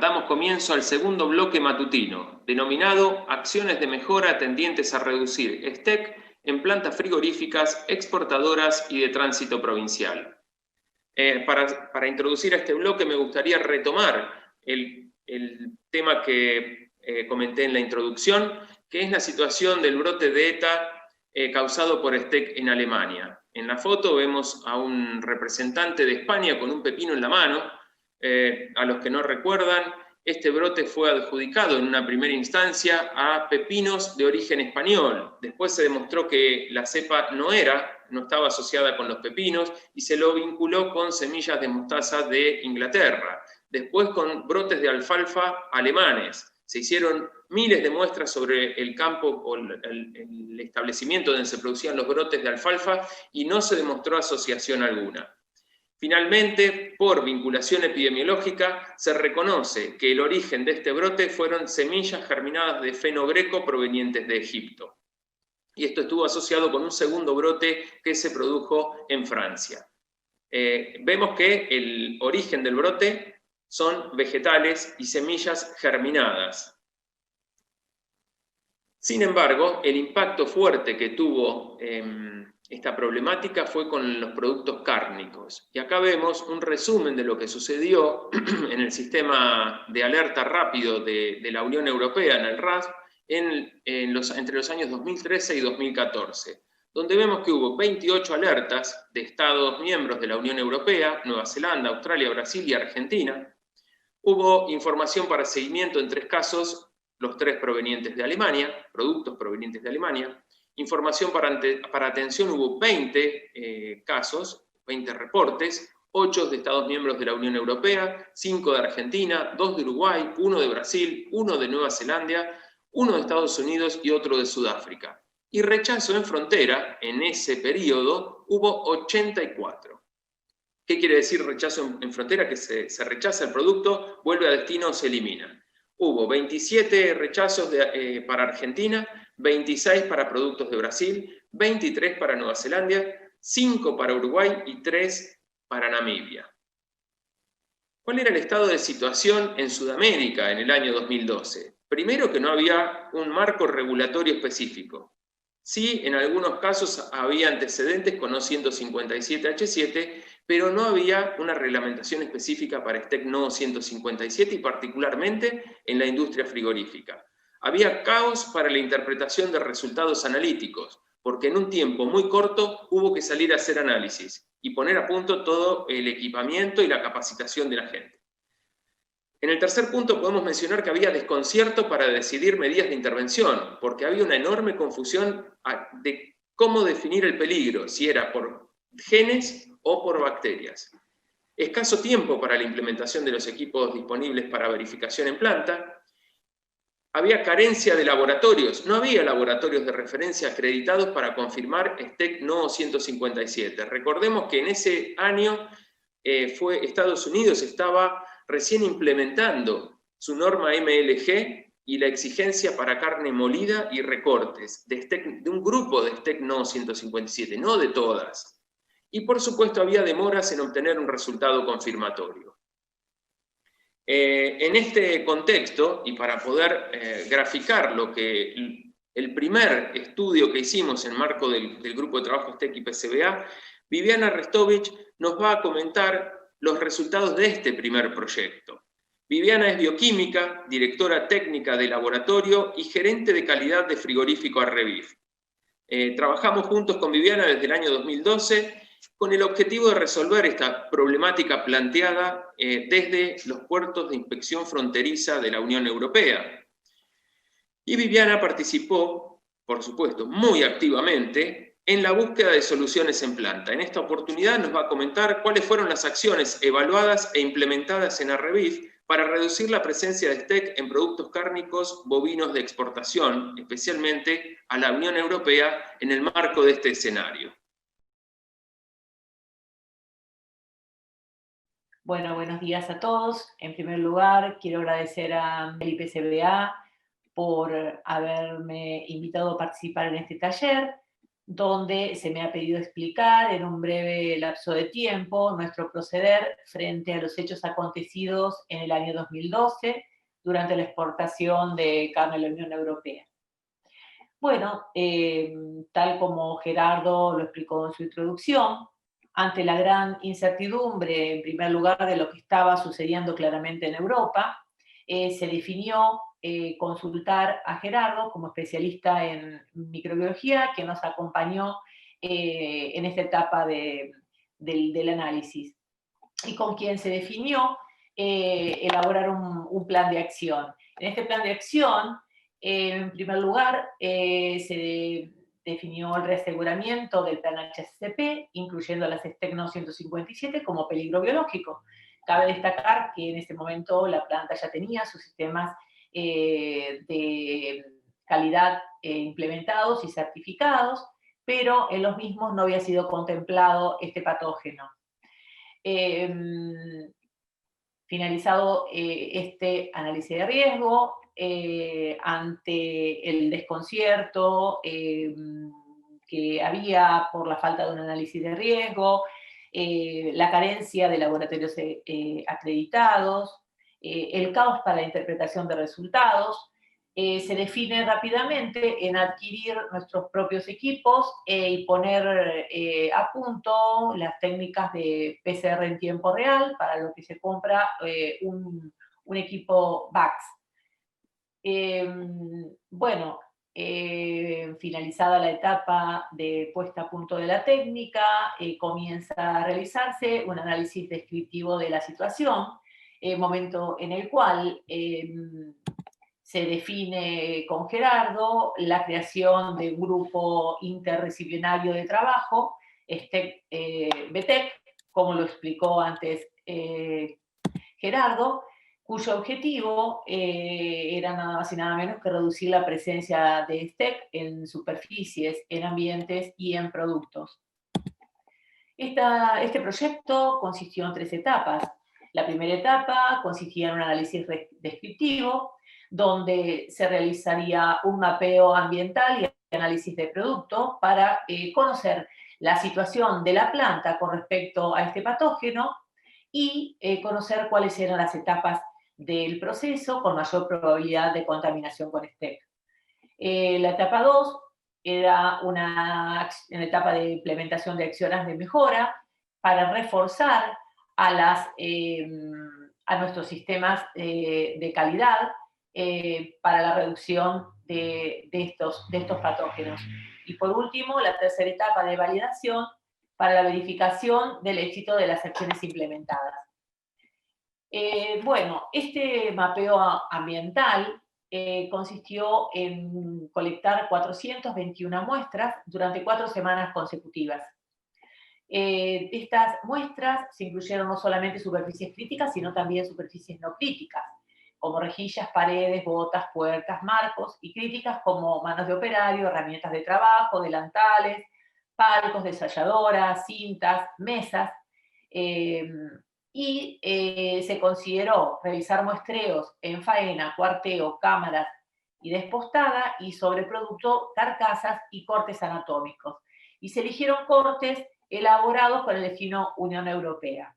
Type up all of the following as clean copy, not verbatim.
damos comienzo al segundo bloque matutino, denominado Acciones de mejora tendientes a reducir STEC en plantas frigoríficas, exportadoras y de tránsito provincial. Para introducir a este bloque me gustaría retomar el tema que comenté en la introducción, que es la situación del brote de ETA causado por STEC en Alemania. En la foto vemos a un representante de España con un pepino en la mano. A los que no recuerdan, este brote fue adjudicado en una primera instancia a pepinos de origen español. Después se demostró que la cepa no estaba asociada con los pepinos y se lo vinculó con semillas de mostaza de Inglaterra. Después con brotes de alfalfa alemanes. Se hicieron miles de muestras sobre el campo o el establecimiento donde se producían los brotes de alfalfa y no se demostró asociación alguna. Finalmente, por vinculación epidemiológica, se reconoce que el origen de este brote fueron semillas germinadas de feno greco provenientes de Egipto. Y esto estuvo asociado con un segundo brote que se produjo en Francia. Vemos que el origen del brote son vegetales y semillas germinadas. Sin embargo, el impacto fuerte que tuvo esta problemática fue con los productos cárnicos. Y acá vemos un resumen de lo que sucedió en el sistema de alerta rápido de la Unión Europea, en el RAS, entre los años 2013 y 2014, donde vemos que hubo 28 alertas de Estados miembros de la Unión Europea, Nueva Zelanda, Australia, Brasil y Argentina. Hubo información para seguimiento en 3 casos, los 3 provenientes de Alemania, productos provenientes de Alemania. Información para atención hubo 20 casos, 20 reportes, 8 de Estados miembros de la Unión Europea, 5 de Argentina, 2 de Uruguay, 1 de Brasil, 1 de Nueva Zelanda, 1 de Estados Unidos y otro de Sudáfrica. Y rechazo en frontera, en ese periodo, hubo 84. ¿Qué quiere decir rechazo en frontera? Que se rechaza el producto, vuelve a destino o se elimina. Hubo 27 rechazos para Argentina, 26 para productos de Brasil, 23 para Nueva Zelanda, 5 para Uruguay y 3 para Namibia. ¿Cuál era el estado de situación en Sudamérica en el año 2012? Primero, que no había un marco regulatorio específico. Sí, en algunos casos había antecedentes con O157H7, pero no había una reglamentación específica para STEC No 157 y particularmente en la industria frigorífica. Había caos para la interpretación de resultados analíticos, porque en un tiempo muy corto hubo que salir a hacer análisis y poner a punto todo el equipamiento y la capacitación de la gente. En el tercer punto podemos mencionar que había desconcierto para decidir medidas de intervención, porque había una enorme confusión de cómo definir el peligro, si era por genes o por bacterias. Escaso tiempo para la implementación de los equipos disponibles para verificación en planta. Había carencia de laboratorios, no había laboratorios de referencia acreditados para confirmar STEC No 157. Recordemos que en ese año Estados Unidos estaba recién implementando su norma MLG y la exigencia para carne molida y recortes de un grupo de STEC No 157, no de todas. Y por supuesto había demoras en obtener un resultado confirmatorio. En este contexto, y para poder graficar lo que el primer estudio que hicimos en marco del grupo de trabajo STEC y PCBA, Viviana Restovich nos va a comentar los resultados de este primer proyecto. Viviana es bioquímica, directora técnica de laboratorio y gerente de calidad de frigorífico Arrevif. Trabajamos juntos con Viviana desde el año 2012 con el objetivo de resolver esta problemática planteada desde los puertos de inspección fronteriza de la Unión Europea. Y Viviana participó, por supuesto, muy activamente en la búsqueda de soluciones en planta. En esta oportunidad nos va a comentar cuáles fueron las acciones evaluadas e implementadas en Arrevif para reducir la presencia de STEC en productos cárnicos bovinos de exportación, especialmente a la Unión Europea, en el marco de este escenario. Bueno, buenos días a todos. En primer lugar, quiero agradecer a el IPCBA por haberme invitado a participar en este taller. donde se me ha pedido explicar en un breve lapso de tiempo nuestro proceder frente a los hechos acontecidos en el año 2012 durante la exportación de carne a la Unión Europea. Bueno, tal como Gerardo lo explicó en su introducción, ante la gran incertidumbre, en primer lugar, de lo que estaba sucediendo claramente en Europa, se definió consultar a Gerardo como especialista en microbiología, que nos acompañó en esta etapa del análisis, y con quien se definió elaborar un plan de acción. En este plan de acción, en primer lugar, se definió el reaseguramiento del plan HACCP, incluyendo las STECNO 157 como peligro biológico. Cabe destacar que en ese momento la planta ya tenía sus sistemas de calidad implementados y certificados, pero en los mismos no había sido contemplado este patógeno. Finalizado este análisis de riesgo, ante el desconcierto que había por la falta de un análisis de riesgo, la carencia de laboratorios acreditados, el caos para la interpretación de resultados, se define rápidamente en adquirir nuestros propios equipos y poner a punto las técnicas de PCR en tiempo real, para lo que se compra un equipo VAX. Bueno, finalizada la etapa de puesta a punto de la técnica, comienza a realizarse un análisis descriptivo de la situación, momento en el cual se define con Gerardo la creación de un grupo interdisciplinario de trabajo, BTEC, como lo explicó antes Gerardo, cuyo objetivo era nada más y nada menos que reducir la presencia de STEC en superficies, en ambientes y en productos. Este proyecto consistió en 3 etapas. La primera etapa consistía en un análisis descriptivo, donde se realizaría un mapeo ambiental y análisis de producto para conocer la situación de la planta con respecto a este patógeno y conocer cuáles eran las etapas del proceso con mayor probabilidad de contaminación con STEC. La etapa 2 era una etapa de implementación de acciones de mejora para reforzar a nuestros sistemas de calidad para la reducción de estos patógenos. Y por último, la tercera etapa de validación para la verificación del éxito de las acciones implementadas. Bueno, este mapeo ambiental consistió en colectar 421 muestras durante 4 semanas consecutivas. Estas muestras se incluyeron no solamente superficies críticas, sino también superficies no críticas, como rejillas, paredes, botas, puertas, marcos, y críticas como manos de operario, herramientas de trabajo, delantales, palcos, desalladoras, cintas, mesas, y se consideró realizar muestreos en faena, cuarteo, cámaras y despostada, y sobre producto, carcasas y cortes anatómicos. Y se eligieron cortes elaborados con el destino Unión Europea.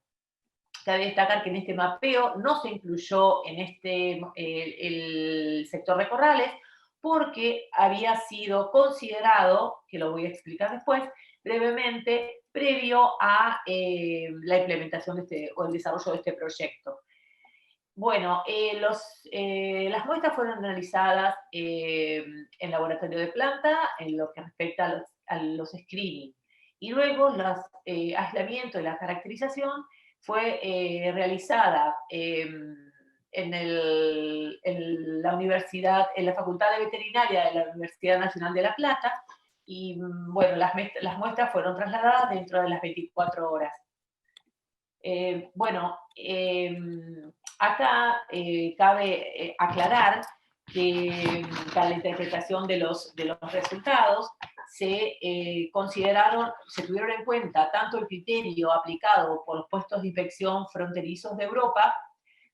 Cabe destacar que en este mapeo no se incluyó en el sector de corrales, porque había sido considerado, que lo voy a explicar después, brevemente, previo a la implementación o el desarrollo de este proyecto. Bueno, las muestras fueron analizadas en laboratorio de planta, en lo que respecta a los screening. Y luego el aislamiento y la caracterización fue realizada en la Facultad de Veterinaria de la Universidad Nacional de La Plata, y bueno, las muestras fueron trasladadas dentro de las 24 horas. Bueno, acá cabe aclarar que para la interpretación de los resultados se tuvieron en cuenta tanto el criterio aplicado por los puestos de inspección fronterizos de Europa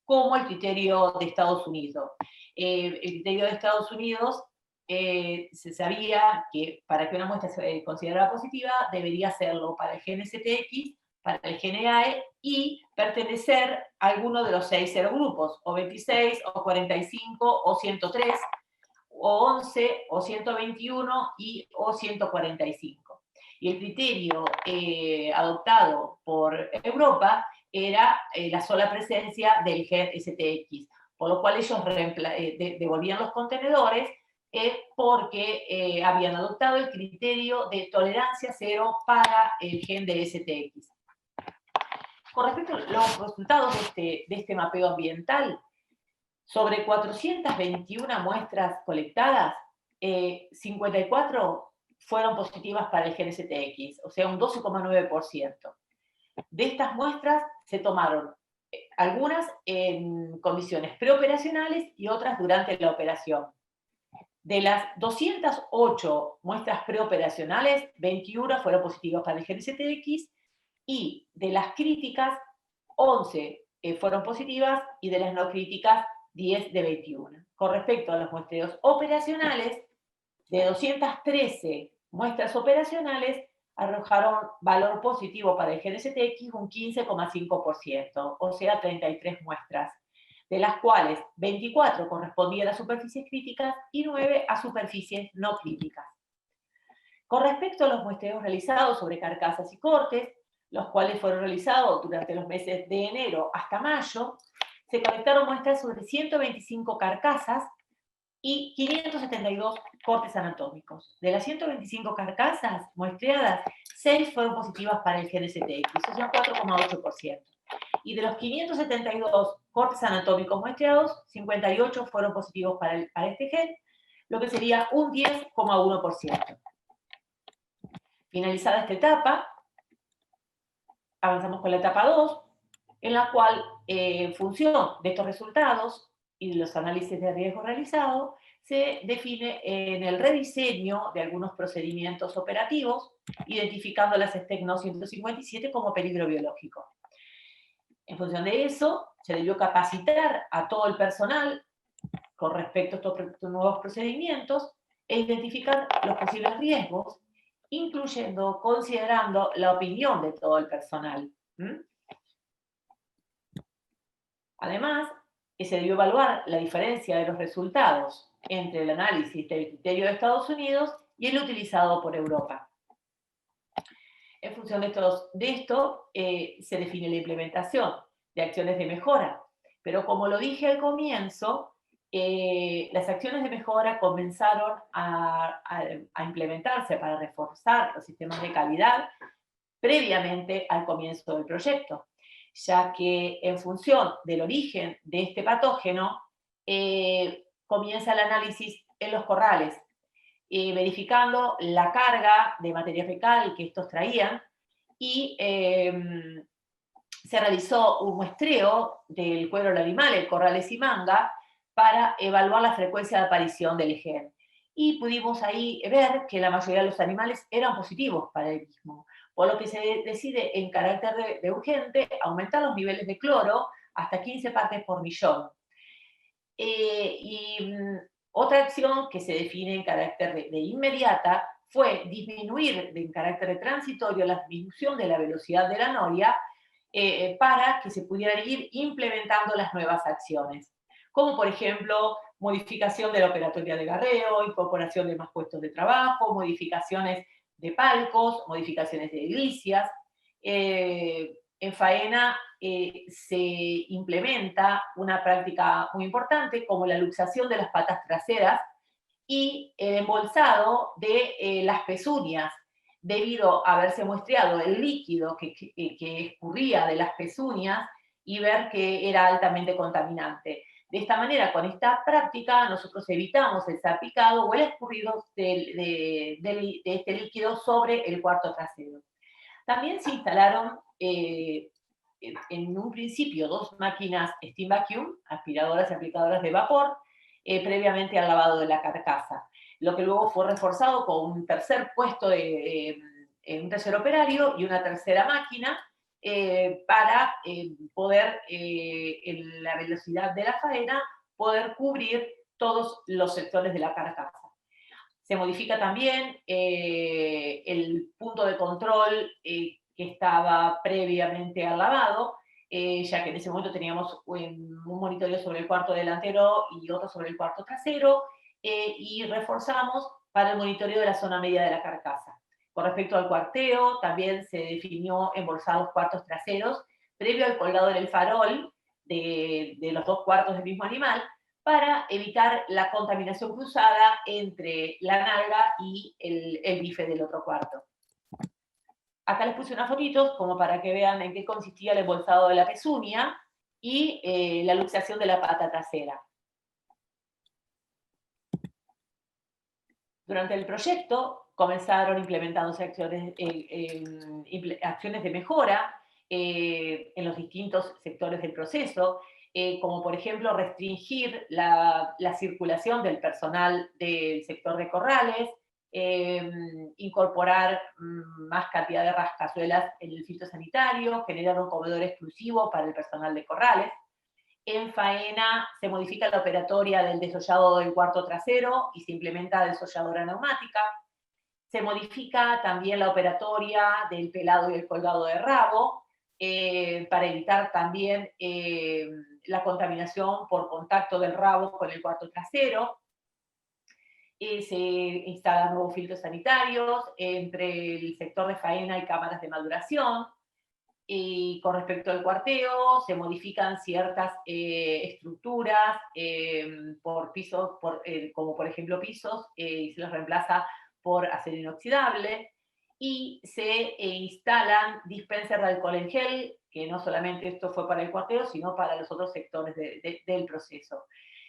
como el criterio de Estados Unidos. El criterio de Estados Unidos se sabía que para que una muestra se considerara positiva, debería hacerlo para el gen STX, para el gen EAE, y pertenecer a alguno de los 6 serogrupos, o 26, o 45, o 103, o 11, o 121, o 145. Y el criterio adoptado por Europa era la sola presencia del gen STX, por lo cual ellos devolvían los contenedores porque habían adoptado el criterio de tolerancia cero para el gen de STX. Con respecto a los resultados de este mapeo ambiental, sobre 421 muestras colectadas, 54 fueron positivas para el gen STX, o sea, un 12,9%. De estas muestras se tomaron algunas en condiciones preoperacionales y otras durante la operación. De las 208 muestras preoperacionales, 21 fueron positivas para el gen STX, y de las críticas, 11 fueron positivas, y de las no críticas, 10 de 21. Con respecto a los muestreos operacionales, de 213 muestras operacionales, arrojaron valor positivo para el gen STX un 15,5%, o sea, 33 muestras, de las cuales 24 correspondían a superficies críticas y 9 a superficies no críticas. Con respecto a los muestreos realizados sobre carcasas y cortes, los cuales fueron realizados durante los meses de enero hasta mayo, se colectaron muestras sobre 125 carcasas y 572 cortes anatómicos. De las 125 carcasas muestreadas, 6 fueron positivas para el gen STX, o sea, 4,8%. Y de los 572 cortes anatómicos muestreados, 58 fueron positivos para este gen, lo que sería un 10,1%. Finalizada esta etapa, avanzamos con la etapa 2, en la cual, en función de estos resultados y de los análisis de riesgo realizados, se define en el rediseño de algunos procedimientos operativos, identificando las STEC No 157 como peligro biológico. En función de eso, se debió capacitar a todo el personal con respecto a estos nuevos procedimientos e identificar los posibles riesgos, considerando la opinión de todo el personal. Además, se debió evaluar la diferencia de los resultados entre el análisis del criterio de Estados Unidos y el utilizado por Europa. En función de esto, se define la implementación de acciones de mejora. Pero como lo dije al comienzo, las acciones de mejora comenzaron a implementarse para reforzar los sistemas de calidad previamente al comienzo del proyecto, ya que en función del origen de este patógeno, comienza el análisis en los corrales, verificando la carga de materia fecal que estos traían, y se realizó un muestreo del cuero del animal, el corrales y manga, para evaluar la frecuencia de aparición del gen. Y pudimos ahí ver que la mayoría de los animales eran positivos para el mismo, por lo que se decide en carácter de urgente aumentar los niveles de cloro hasta 15 partes por millón. Otra acción que se define en carácter de inmediata fue disminuir en carácter de transitorio la disminución de la velocidad de la noria para que se pudieran ir implementando las nuevas acciones, como por ejemplo modificación de la operatoria de garreo, incorporación de más puestos de trabajo, modificaciones de palcos, modificaciones de edilicias. En faena se implementa una práctica muy importante como la luxación de las patas traseras y el embolsado de las pezuñas, debido a haberse muestreado el líquido que escurría de las pezuñas y ver que era altamente contaminante. De esta manera, con esta práctica, nosotros evitamos el salpicado o el escurrido de este líquido sobre el cuarto trasero. También se instalaron en un principio 2 máquinas Steam Vacuum, aspiradoras y aplicadoras de vapor, previamente al lavado de la carcasa, lo que luego fue reforzado con un tercer puesto, un tercer operario y una tercera máquina para poder, en la velocidad de la faena, poder cubrir todos los sectores de la carcasa. Se modifica también el punto de control que estaba previamente al lavado, ya que en ese momento teníamos un monitoreo sobre el cuarto delantero y otro sobre el cuarto trasero, y reforzamos para el monitoreo de la zona media de la carcasa. Con respecto al cuarteo, también se definió embolsar los cuartos traseros previo al colgado del farol de los dos cuartos del mismo animal, para evitar la contaminación cruzada entre la nalga y el bife del otro cuarto. Acá les puse unas fotitos como para que vean en qué consistía el embolsado de la pezuña y la luxación de la pata trasera. Durante el proyecto comenzaron implementándose acciones de mejora en los distintos sectores del proceso, como por ejemplo restringir la circulación del personal del sector de corrales, incorporar más cantidad de rascazuelas en el fitosanitario, generar un comedor exclusivo para el personal de corrales. En faena se modifica la operatoria del desollado del cuarto trasero y se implementa desolladora neumática. Se modifica también la operatoria del pelado y el colgado de rabo para evitar también la contaminación por contacto del rabo con el cuarto trasero. Se instalan nuevos filtros sanitarios entre el sector de faena y cámaras de maduración. Y con respecto al cuarteo, se modifican ciertas estructuras por pisos, como por ejemplo pisos, y se los reemplaza por acero inoxidable, y se instalan dispensers de alcohol en gel, que no solamente esto fue para el cuarteo, sino para los otros sectores del proceso.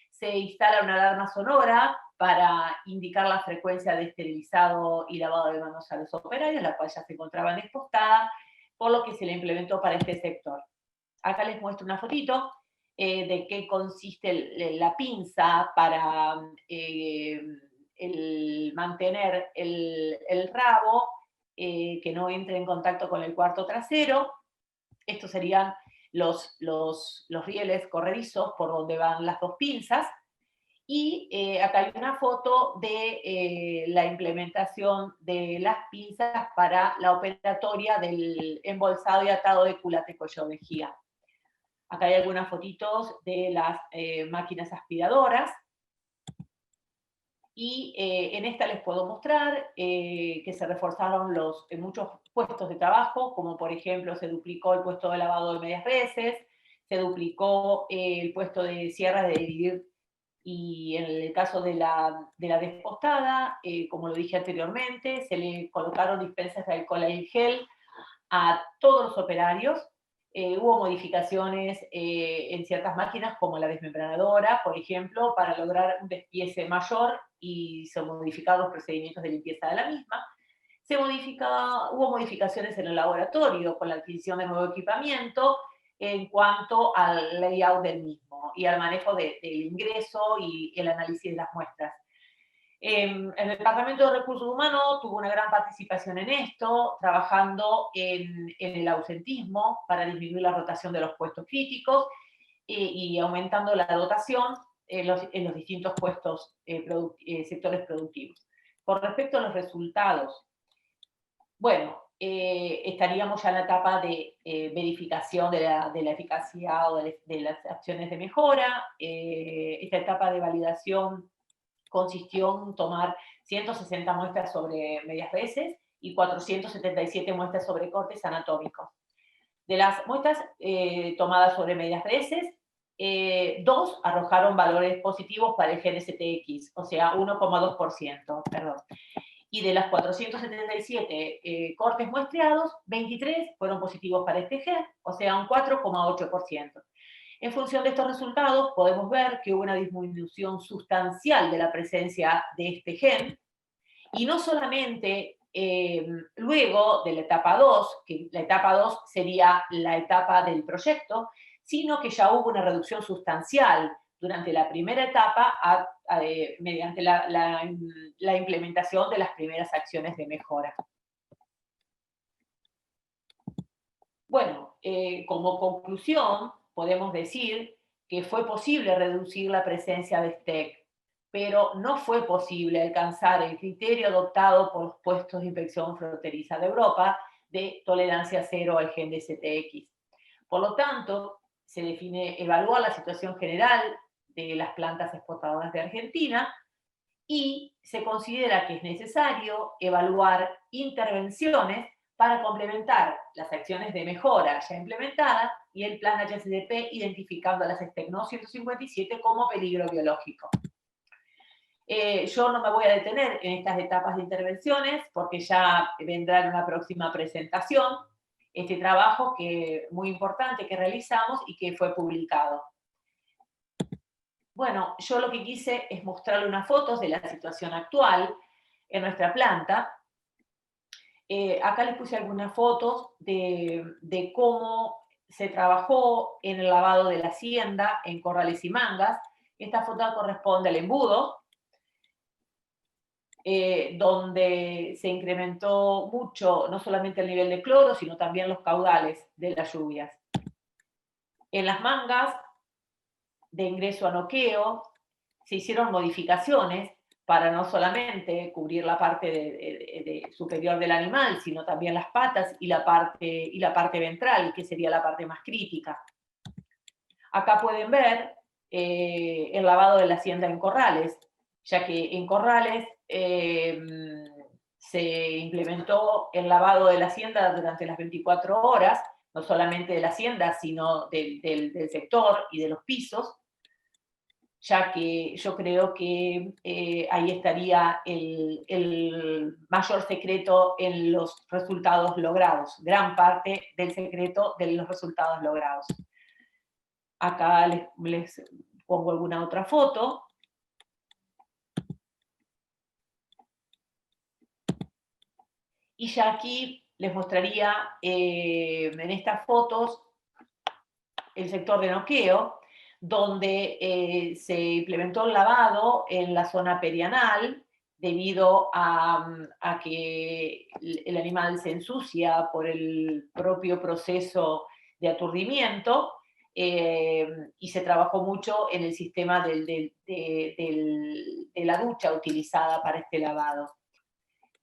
Se instala una alarma sonora para indicar la frecuencia de esterilizado y lavado de manos a los operarios, la cual ya se encontraba expostada, por lo que se le implementó para este sector. Acá les muestro una fotito de qué consiste la pinza para mantener el rabo que no entre en contacto con el cuarto trasero. Estos serían los rieles corredizos por donde van las dos pinzas. Y acá hay una foto de la implementación de las pinzas para la operatoria del embolsado y atado de culate cuello de vejiga. Acá hay algunas fotitos de las máquinas aspiradoras. Y en esta les puedo mostrar que se reforzaron muchos puestos de trabajo, como por ejemplo se duplicó el puesto de lavado de medias reses, se duplicó el puesto de cierre de dividir. Y en el caso de la despostada, como lo dije anteriormente, se le colocaron dispensas de alcohol en gel a todos los operarios. Hubo modificaciones en ciertas máquinas, como la desmembranadora, por ejemplo, para lograr un despiece mayor, y se modificaron los procedimientos de limpieza de la misma. Hubo modificaciones en el laboratorio con la adquisición de nuevo equipamiento en cuanto al layout del mismo y al manejo del ingreso y el análisis de las muestras. El Departamento de Recursos Humanos tuvo una gran participación en esto, trabajando en el ausentismo para disminuir la rotación de los puestos críticos y aumentando la dotación en los distintos puestos, sectores productivos. Con respecto a los resultados, bueno, estaríamos ya en la etapa de verificación de la eficacia o de las acciones de mejora. Esta etapa de validación consistió en tomar 160 muestras sobre medias reses y 477 muestras sobre cortes anatómicos. De las muestras tomadas sobre medias reses, 2 arrojaron valores positivos para el gen STX, o sea, 1,2%, perdón. Y de las 477 cortes muestreados, 23 fueron positivos para este gen, o sea, un 4,8%. En función de estos resultados, podemos ver que hubo una disminución sustancial de la presencia de este gen, y no solamente luego de la etapa 2, que la etapa 2 sería la etapa del proyecto, sino que ya hubo una reducción sustancial durante la primera etapa mediante la implementación de las primeras acciones de mejora. Bueno, como conclusión, podemos decir que fue posible reducir la presencia de STEC pero no fue posible alcanzar el criterio adoptado por los puestos de inspección fronteriza de Europa de tolerancia cero al gen de STX. Por lo tanto, se define evaluar la situación general de las plantas exportadoras de Argentina y se considera que es necesario evaluar intervenciones para complementar las acciones de mejora ya implementadas y el plan HACCP identificando las STECNO 157 como peligro biológico. Yo no me voy a detener en estas etapas de intervenciones porque ya vendrá en una próxima presentación este trabajo muy importante que realizamos y que fue publicado. Bueno, yo lo que quise es mostrarle unas fotos de la situación actual en nuestra planta. Acá les puse algunas fotos de cómo se trabajó en el lavado de la hacienda en Corrales y Mangas. Esta foto corresponde al embudo, donde se incrementó mucho no solamente el nivel de cloro, sino también los caudales de las lluvias. En las mangas de ingreso a noqueo se hicieron modificaciones para no solamente cubrir la parte superior del animal, sino también las patas y la parte ventral, que sería la parte más crítica. Acá pueden ver el lavado de la hacienda en Corrales, ya que en Corrales se implementó el lavado de la hacienda durante las 24 horas, no solamente de la hacienda, sino del sector y de los pisos, ya que yo creo que ahí estaría el mayor secreto en los resultados logrados, gran parte del secreto de los resultados logrados. Acá les pongo alguna otra foto. Y ya aquí les mostraría en estas fotos el sector de noqueo, donde se implementó el lavado en la zona perianal debido a que el animal se ensucia por el propio proceso de aturdimiento, y se trabajó mucho en el sistema de la ducha utilizada para este lavado.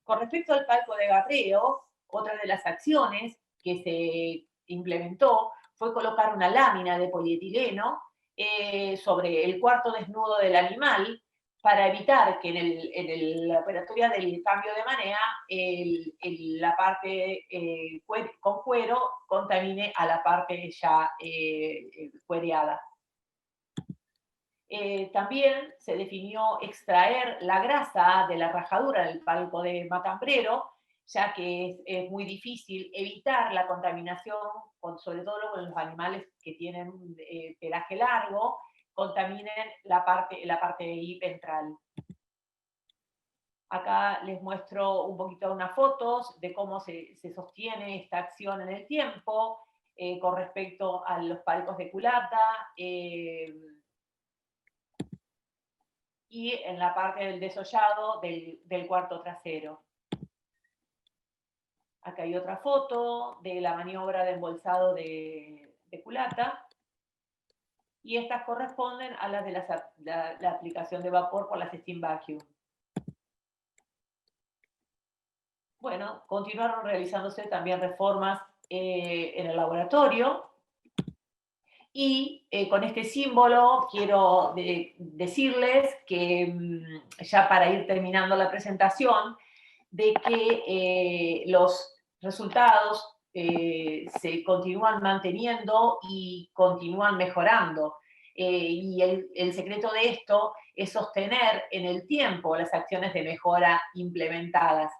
Con respecto al palco de garreo, otra de las acciones que se implementó fue colocar una lámina de polietileno sobre el cuarto desnudo del animal para evitar que en la operatoria del cambio de manea la parte con cuero contamine a la parte ya cuereada. También se definió extraer la grasa de la rajadura del palco de matambrero, ya que es muy difícil evitar la contaminación, sobre todo con los animales que tienen pelaje largo, contaminen la parte ventral. Acá les muestro un poquito unas fotos de cómo se sostiene esta acción en el tiempo con respecto a los palcos de culata, y en la parte del desollado del cuarto trasero. Acá hay otra foto de la maniobra de embolsado de culata. Y estas corresponden a las de la aplicación de vapor por las steam vacuum. Bueno, continuaron realizándose también reformas en el laboratorio. Y con este símbolo quiero decirles que, ya para ir terminando la presentación, de que los resultados se continúan manteniendo y continúan mejorando. Y el secreto de esto es sostener en el tiempo las acciones de mejora implementadas.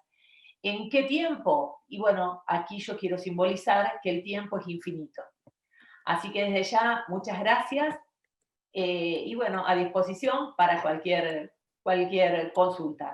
¿En qué tiempo? Y bueno, aquí yo quiero simbolizar que el tiempo es infinito. Así que desde ya, muchas gracias y bueno, a disposición para cualquier consulta.